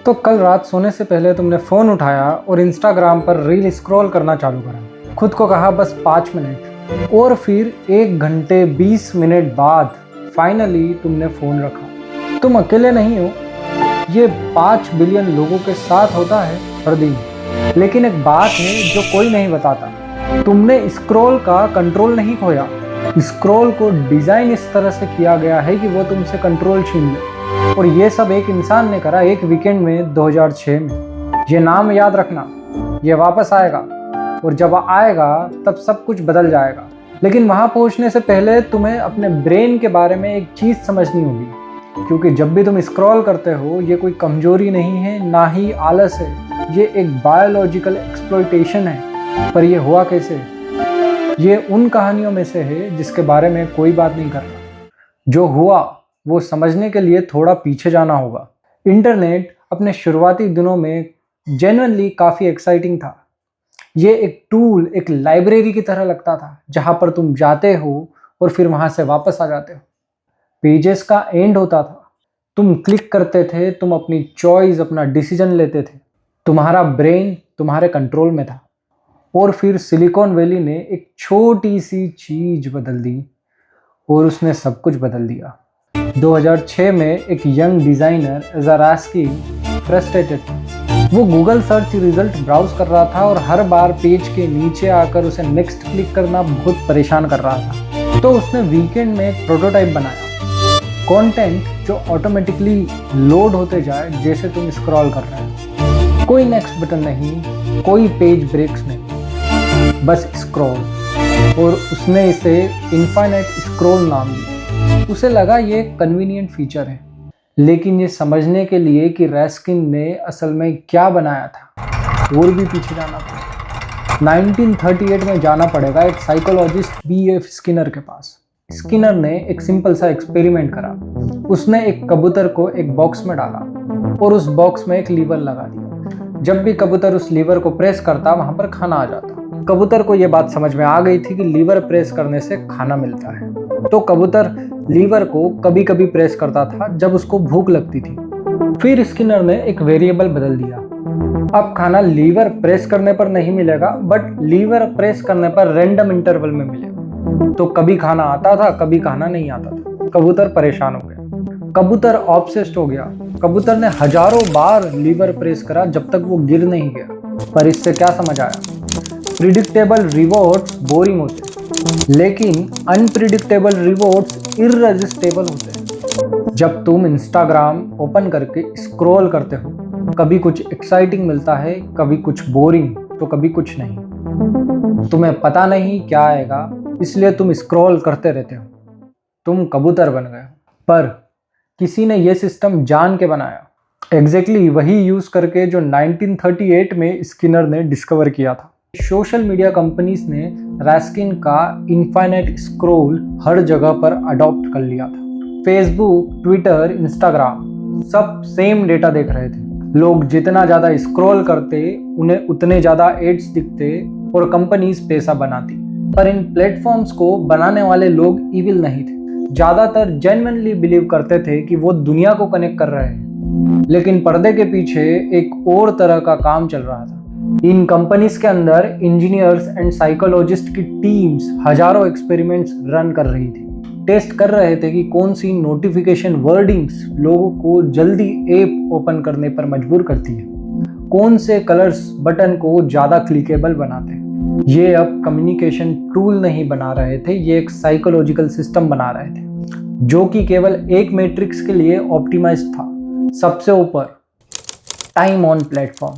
तो कल रात सोने से पहले तुमने फ़ोन उठाया और इंस्टाग्राम पर रील स्क्रॉल करना चालू करा। खुद को कहा बस 5 मिनट, और फिर 1 घंटे 20 मिनट बाद फाइनली तुमने फ़ोन रखा। तुम अकेले नहीं हो, ये 5 बिलियन लोगों के साथ होता है हर दिन। लेकिन एक बात है जो कोई नहीं बताता, तुमने स्क्रॉल का कंट्रोल नहीं खोया। स्क्रॉल को डिज़ाइन इस तरह से किया गया है कि वो तुमसे कंट्रोल छीन ले। और ये सब एक इंसान ने करा एक वीकेंड में 2006 में। ये नाम याद रखना, ये वापस आएगा, और जब आएगा तब सब कुछ बदल जाएगा। लेकिन वहाँ पहुँचने से पहले तुम्हें अपने ब्रेन के बारे में एक चीज़ समझनी होगी, क्योंकि जब भी तुम स्क्रॉल करते हो ये कोई कमजोरी नहीं है, ना ही आलस है, ये एक बायोलॉजिकल एक्सप्लॉयटेशन है। पर ये हुआ कैसे? ये उन कहानियों में से है जिसके बारे में कोई बात नहीं कर रहा। जो हुआ वो समझने के लिए थोड़ा पीछे जाना होगा। इंटरनेट अपने शुरुआती दिनों में जेन्युइनली काफ़ी एक्साइटिंग था। ये एक टूल, एक लाइब्रेरी की तरह लगता था, जहाँ पर तुम जाते हो और फिर वहाँ से वापस आ जाते हो। पेजेस का एंड होता था, तुम क्लिक करते थे, तुम अपनी चॉइस, अपना डिसीजन लेते थे, तुम्हारा ब्रेन तुम्हारे कंट्रोल में था। और फिर सिलिकॉन वैली ने एक छोटी सी चीज़ बदल दी और उसने सब कुछ बदल दिया। 2006 में एक यंग डिज़ाइनर ज़रास्की फ्रस्ट्रेटेड था। वो गूगल सर्च रिजल्ट ब्राउज कर रहा था और हर बार पेज के नीचे आकर उसे नेक्स्ट क्लिक करना बहुत परेशान कर रहा था। तो उसने वीकेंड में एक प्रोटोटाइप बनाया, कंटेंट जो ऑटोमेटिकली लोड होते जाए जैसे तुम स्क्रॉल कर रहे हो। कोई नेक्स्ट बटन नहीं, कोई पेज ब्रेक्स नहीं, बस स्क्रॉल। और उसने इसे इनफाइनाइट स्क्रॉल नाम दिया। उसे लगा ये कन्वीनियंट फीचर है, लेकिन ये समझने के लिए कि रैस्किन ने असल में क्या बनाया था और भी पीछे जाना पड़ेगा। 1938 में जाना पड़ेगा एक साइकोलॉजिस्ट B.F. स्किनर के पास। स्किनर ने एक सिंपल सा एक्सपेरिमेंट करा। उसने एक कबूतर को एक बॉक्स में डाला और उस बॉक्स में एक लीवर लगा दिया। जब भी कबूतर उस लीवर को प्रेस करता वहां पर खाना आ जाता। कबूतर को यह बात समझ में आ गई थी कि लीवर प्रेस करने से खाना मिलता है, तो कबूतर लीवर को कभी कभी प्रेस करता था जब उसको भूख लगती थी। फिर स्किनर ने एक वेरिएबल बदल दिया। अब खाना लीवर प्रेस करने पर नहीं मिलेगा, बट लीवर प्रेस करने पर रैंडम इंटरवल में मिलेगा। तो कभी खाना आता था, कभी खाना नहीं आता था। कबूतर परेशान हो गया, कबूतर ऑब्सेस्ड हो गया। कबूतर ने हजारों बार लीवर प्रेस करा जब तक वो गिर नहीं गया। पर इससे क्या समझ आया? प्रिडिक्टेबल रिवॉर्ड्स बोरिंग होते, लेकिन अनप्रिडिक्टेबल रिवॉर्ड्स इररेजिस्टेबल होते हैं। जब तुम इंस्टाग्राम ओपन करके स्क्रॉल करते हो, कभी कुछ एक्साइटिंग मिलता है, कभी कुछ बोरिंग, तो कभी कुछ नहीं। तुम्हें पता नहीं क्या आएगा, इसलिए तुम स्क्रॉल करते रहते हो। तुम कबूतर बन गए, पर किसी ने यह सिस्टम जान के बनाया। एग्जैक्टली वही यूज करके जो 1938 में स्किनर ने डिस्कवर किया था। सोशल मीडिया कंपनीज ने रैस्किन का इनफाइनाइट स्क्रॉल हर जगह पर अडॉप्ट कर लिया था। फेसबुक, ट्विटर, इंस्टाग्राम सब सेम डेटा देख रहे थे। लोग जितना ज़्यादा स्क्रॉल करते उन्हें उतने ज़्यादा एड्स दिखते और कंपनीज पैसा बनाती। पर इन प्लेटफॉर्म्स को बनाने वाले लोग इविल नहीं थे। ज़्यादातर जेन्युइनली बिलीव करते थे कि वो दुनिया को कनेक्ट कर रहे हैं, लेकिन पर्दे के पीछे एक और तरह का काम चल रहा था। इन कंपनीज के अंदर इंजीनियर्स एंड साइकोलॉजिस्ट की टीम्स हजारों एक्सपेरिमेंट्स रन कर रही थी। टेस्ट कर रहे थे कि कौन सी नोटिफिकेशन वर्डिंग्स लोगों को जल्दी ऐप ओपन करने पर मजबूर करती है, कौन से कलर्स बटन को ज़्यादा क्लिकेबल बनाते हैं। ये अब कम्युनिकेशन टूल नहीं बना रहे थे, ये एक साइकोलॉजिकल सिस्टम बना रहे थे जो कि केवल एक मैट्रिक्स के लिए ऑप्टिमाइज्ड था। सबसे ऊपर टाइम ऑन प्लेटफॉर्म।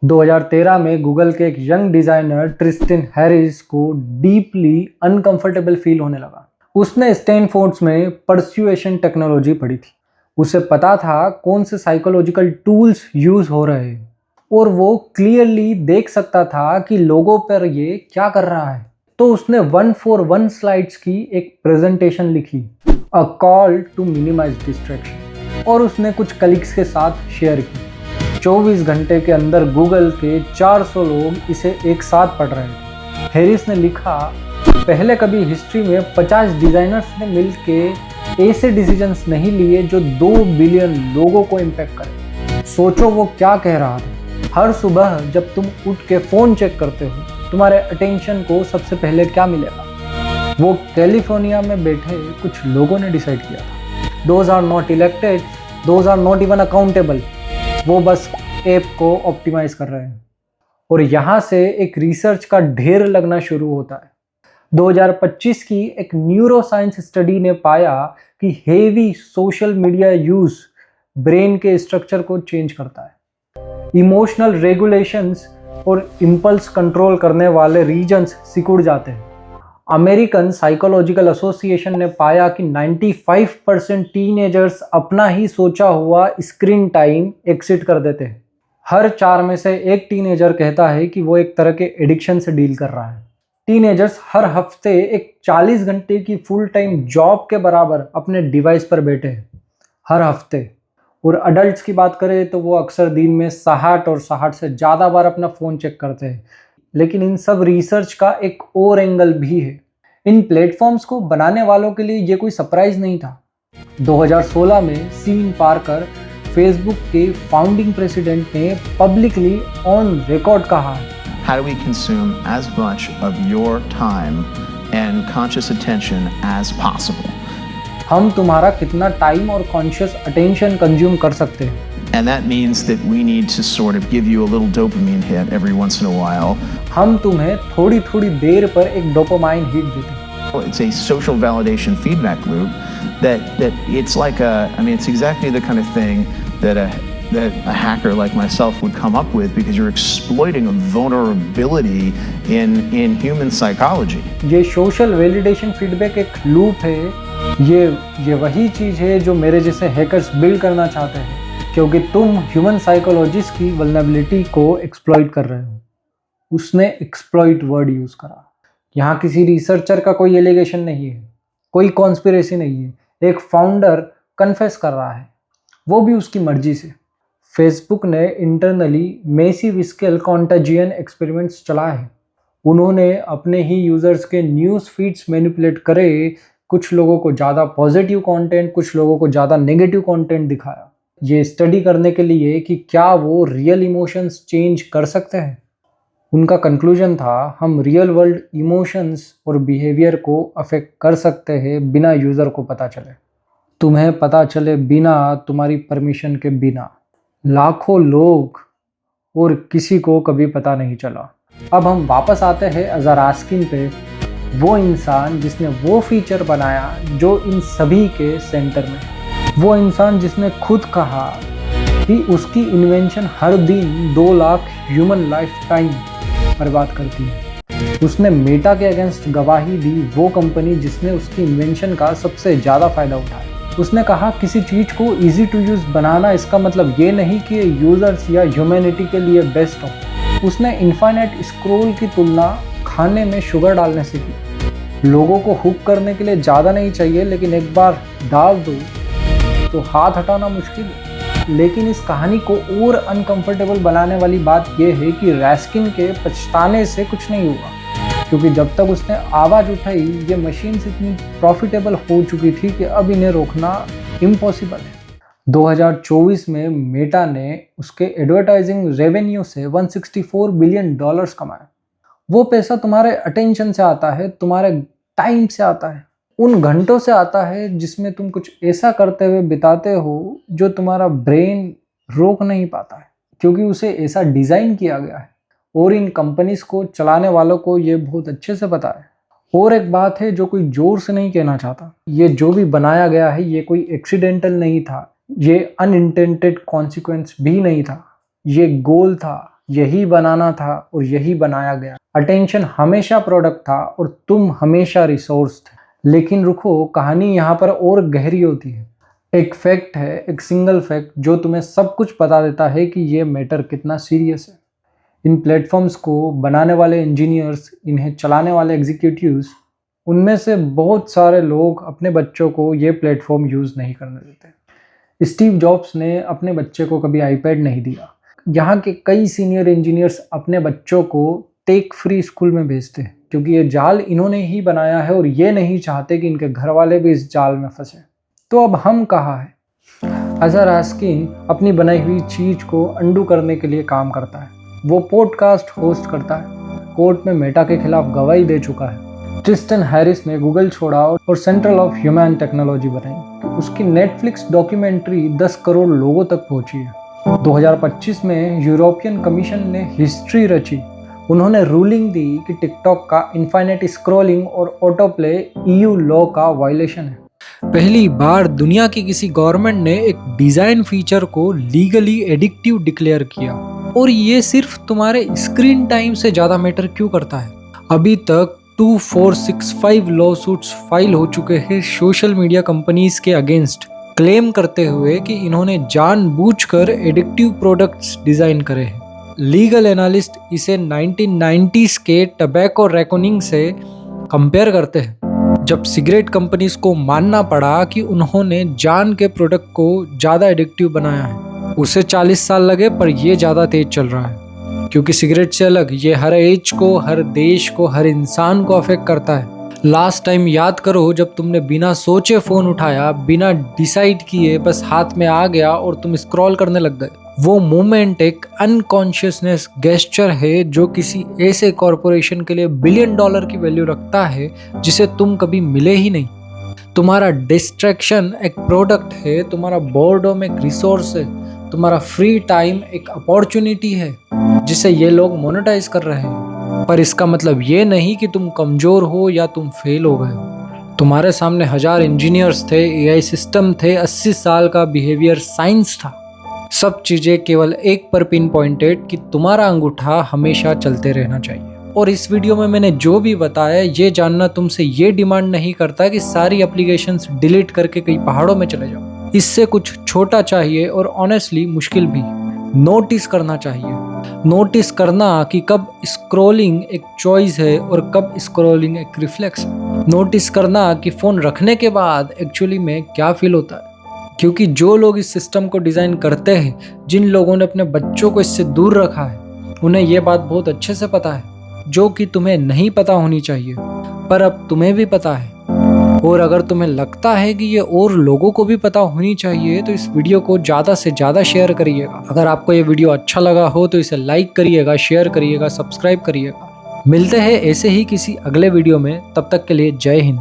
2013 में गूगल के एक यंग डिजाइनर ट्रिस्टिन हैरिस को डीपली अनकंफर्टेबल फील होने लगा। उसने स्टैनफोर्ड में परस्युएशन टेक्नोलॉजी पढ़ी थी। उसे पता था कौन से साइकोलॉजिकल टूल्स यूज हो रहे हैं, और वो क्लियरली देख सकता था कि लोगों पर ये क्या कर रहा है। तो उसने 141 स्लाइड्स की एक प्रेजेंटेशन लिखी, a call to minimize distraction, और उसने कुछ कलीग्स के साथ शेयर की। 24 घंटे के अंदर गूगल के 400 लोग इसे एक साथ पढ़ रहे थे। हैरिस ने लिखा, पहले कभी हिस्ट्री में 50 डिजाइनर्स ने मिलकर ऐसे डिसीजंस नहीं लिए जो 2 बिलियन लोगों को इम्पैक्ट करें। सोचो वो क्या कह रहा था। हर सुबह जब तुम उठ के फ़ोन चेक करते हो, तुम्हारे अटेंशन को सबसे पहले क्या मिलेगा? वो कैलिफोर्निया में बैठे कुछ लोगों ने डिसाइड किया था। Those are not elected, those are not even accountable. वो बस ऐप को ऑप्टिमाइज कर रहे हैं। और यहाँ से एक रिसर्च का ढेर लगना शुरू होता है। 2025 की एक न्यूरोसाइंस स्टडी ने पाया कि heavy social media use brain के स्ट्रक्चर को चेंज करता है। इमोशनल रेगुलेशंस और इम्पल्स कंट्रोल करने वाले रीजन्स सिकुड़ जाते हैं। अमेरिकन साइकोलॉजिकल एसोसिएशन ने पाया कि 95% टीनेजर्स अपना ही सोचा हुआ स्क्रीन टाइम एक्सिट कर देते हैं। हर 4 में से एक टीनेजर कहता है कि वो एक तरह के एडिक्शन से डील कर रहा है। टीनेजर्स हर हफ्ते एक 40 घंटे की फुल टाइम जॉब के बराबर अपने डिवाइस पर बैठे हैं, हर हफ्ते। और अडल्ट्स की बात करें तो वो अक्सर दिन में 60 और 60 से ज़्यादा बार अपना फ़ोन चेक करते हैं। लेकिन इन सब रिसर्च का एक और एंगल भी है। इन प्लेटफॉर्म्स को बनाने वालों के लिए ये कोई सरप्राइज नहीं था। 2016 में सीन पार्कर, फेसबुक के फाउंडिंग प्रेसिडेंट, ने पब्लिकली ऑन रिकॉर्ड कहा है, How do we consume as much of your time and conscious attention as possible? हम तुम्हारा कितना टाइम और कॉन्शियस अटेंशन कंज्यूम कर सकते हैं। And that means that we need to sort of give you a little dopamine hit every once in a while. हम तुम्हें थोड़ी थोड़ी देर पर एक डोपामाइन हिट देते हैं। It's a social validation feedback loop that it's like it's exactly the kind of thing that a hacker like myself would come up with, because you're exploiting a vulnerability in human psychology. ये social validation feedback एक loop है। ये वही चीज़ है जो मेरे जैसे hackers build करना चाहते हैं, क्योंकि तुम ह्यूमन साइकोलॉजिस्ट की वल्नरेबिलिटी को एक्सप्लॉइट कर रहे हो। उसने एक्सप्लॉइट वर्ड यूज़ करा। यहाँ किसी रिसर्चर का कोई एलिगेशन नहीं है, कोई कॉन्स्पिरेसी नहीं है। एक फाउंडर कन्फेस कर रहा है, वो भी उसकी मर्जी से। फेसबुक ने इंटरनली मैसिव स्केल कॉन्टेजियन एक्सपेरिमेंट्स चलाए हैं। उन्होंने अपने ही यूज़र्स के न्यूज़ फीड्स मैनिपुलेट करे, कुछ लोगों को ज़्यादा पॉजिटिव कंटेंट, कुछ लोगों को ज़्यादा नेगेटिव कंटेंट दिखाया। ये स्टडी करने के लिए कि क्या वो रियल इमोशंस चेंज कर सकते हैं। उनका कंक्लूजन था, हम रियल वर्ल्ड इमोशंस और बिहेवियर को अफेक्ट कर सकते हैं बिना यूज़र को पता चले। तुम्हें पता चले बिना, तुम्हारी परमिशन के बिना। लाखों लोग और किसी को कभी पता नहीं चला। अब हम वापस आते हैं अज़रास्किन पे, वो इंसान जिसने वो फीचर बनाया जो इन सभी के सेंटर में। वो इंसान जिसने खुद कहा कि उसकी इन्वेंशन हर दिन 2 लाख ह्यूमन लाइफ टाइम बर्बाद करती है। उसने मेटा के अगेंस्ट गवाही दी, वो कंपनी जिसने उसकी इन्वेंशन का सबसे ज़्यादा फ़ायदा उठाया। उसने कहा, किसी चीज़ को इजी टू यूज़ बनाना इसका मतलब ये नहीं कि यूज़र्स या ह्यूमैनिटी के लिए बेस्ट हो। उसने इनफाइनाइट स्क्रॉल की तुलना खाने में शुगर डालने से की। लोगों को हुक करने के लिए ज़्यादा नहीं चाहिए, लेकिन एक बार डाल दो तो हाथ हटाना मुश्किल है। लेकिन इस कहानी को और अनकंफर्टेबल बनाने वाली बात यह है कि रैस्किन के पछताने से कुछ नहीं हुआ, क्योंकि जब तक उसने आवाज़ उठाई, ये मशीन्स इतनी प्रॉफिटेबल हो चुकी थी कि अब इन्हें रोकना इम्पॉसिबल है। 2024 में मेटा ने उसके एडवर्टाइजिंग रेवेन्यू से $164 बिलियन कमाया। वो पैसा तुम्हारे अटेंशन से आता है, तुम्हारे टाइम से आता है, उन घंटों से आता है जिसमें तुम कुछ ऐसा करते हुए बिताते हो जो तुम्हारा ब्रेन रोक नहीं पाता है, क्योंकि उसे ऐसा डिज़ाइन किया गया है। और इन कंपनीज को चलाने वालों को ये बहुत अच्छे से पता है। और एक बात है जो कोई जोर से नहीं कहना चाहता, ये जो भी बनाया गया है ये कोई एक्सीडेंटल नहीं था, ये अनइंटेंडेड कॉन्सिक्वेंस भी नहीं था, ये गोल था, यही बनाना था और यही बनाया गया। अटेंशन हमेशा प्रोडक्ट था और तुम हमेशा रिसोर्स थे। लेकिन रुको, कहानी यहाँ पर और गहरी होती है। एक फैक्ट है, एक सिंगल फैक्ट जो तुम्हें सब कुछ बता देता है कि ये मैटर कितना सीरियस है। इन प्लेटफॉर्म्स को बनाने वाले इंजीनियर्स, इन्हें चलाने वाले एग्जीक्यूटिव्स, उनमें से बहुत सारे लोग अपने बच्चों को ये प्लेटफॉर्म यूज़ नहीं करने देते। स्टीव जॉब्स ने अपने बच्चे को कभी आईपैड नहीं दिया। यहाँ के कई सीनियर इंजीनियर्स अपने बच्चों को टेक फ्री स्कूल में भेजते हैं, क्योंकि ये जाल इन्होंने ही बनाया है और ये नहीं चाहते कि इनके घर वाले भी इस जाल में फंसे। तो अब हम कहाँ हैं? अजहर रास्किन अपनी बनाई हुई चीज को अंडू करने के लिए काम करता है। वो पॉडकास्ट होस्ट करता है, कोर्ट में मेटा के खिलाफ गवाही दे चुका है। ट्रिस्टन हैरिस ने गूगल छोड़ा और सेंट्रल ऑफ ह्यूमन टेक्नोलॉजी बनाई। उसकी नेटफ्लिक्स डॉक्यूमेंट्री 10 करोड़ लोगों तक पहुंची है। 2025 में यूरोपियन कमीशन ने हिस्ट्री रची। उन्होंने रूलिंग दी कि टिकटॉक का इनफाइनाइट स्क्रॉलिंग और ऑटो प्ले EU लॉ का वायलेशन है। पहली बार दुनिया की किसी गवर्नमेंट ने एक डिजाइन फीचर को लीगली एडिक्टिव डिक्लेयर किया। और ये सिर्फ तुम्हारे स्क्रीन टाइम से ज्यादा मैटर क्यों करता है? अभी तक 2465 लॉ सूट्स फाइल हो चुके हैं सोशल मीडिया कंपनीज के अगेंस्ट, क्लेम करते हुए कि इन्होंने जानबूझकर एडिक्टिव प्रोडक्ट्स डिजाइन करे हैं। लीगल एनालिस्ट इसे 1990s के टबैको रेकनिंग से कंपेयर करते हैं, जब सिगरेट कंपनीज को मानना पड़ा कि उन्होंने जान के प्रोडक्ट को ज़्यादा एडिक्टिव बनाया है। उसे 40 साल लगे, पर ये ज़्यादा तेज चल रहा है, क्योंकि सिगरेट से अलग ये हर एज को, हर देश को, हर इंसान को अफेक्ट करता है। लास्ट टाइम याद करो जब तुमने बिना सोचे फ़ोन उठाया, बिना डिसाइड किए, बस हाथ में आ गया और तुम स्क्रॉल करने लग गए। वो मोमेंट एक अनकॉन्शियसनेस गेस्चर है जो किसी ऐसे कॉरपोरेशन के लिए $1 बिलियन की वैल्यू रखता है जिसे तुम कभी मिले ही नहीं। तुम्हारा डिस्ट्रैक्शन एक प्रोडक्ट है, तुम्हारा बोर्डम एक रिसोर्स है, तुम्हारा फ्री टाइम एक अपॉर्चुनिटी है जिसे ये लोग मोनेटाइज कर रहे हैं। पर इसका मतलब ये नहीं कि तुम कमजोर हो या तुम फेल हो गए हो। तुम्हारे सामने 1000 इंजीनियर्स थे, AI सिस्टम थे, 80 साल का बिहेवियर साइंस था। सब चीजें केवल एक पर पिन पॉइंटेड कि तुम्हारा अंगूठा हमेशा चलते रहना चाहिए। और इस वीडियो में मैंने जो भी बताया, ये जानना तुमसे ये डिमांड नहीं करता कि सारी एप्लीकेशंस डिलीट करके कई पहाड़ों में चले जाओ। इससे कुछ छोटा चाहिए और ऑनेस्टली मुश्किल भी। नोटिस करना चाहिए, नोटिस करना कि कब स्क्रॉलिंग एक चॉइस है और कब स्क्रॉलिंग एक रिफ्लेक्स है। नोटिस करना कि फोन रखने के बाद एक्चुअली में क्या फील होता है। क्योंकि जो लोग इस सिस्टम को डिज़ाइन करते हैं, जिन लोगों ने अपने बच्चों को इससे दूर रखा है, उन्हें यह बात बहुत अच्छे से पता है, जो कि तुम्हें नहीं पता होनी चाहिए, पर अब तुम्हें भी पता है। और अगर तुम्हें लगता है कि ये और लोगों को भी पता होनी चाहिए, तो इस वीडियो को ज़्यादा से ज़्यादा शेयर करिएगा। अगर आपको ये वीडियो अच्छा लगा हो तो इसे लाइक करिएगा, शेयर करिएगा, सब्सक्राइब करिएगा। मिलते हैं ऐसे ही किसी अगले वीडियो में, तब तक के लिए जय हिंद।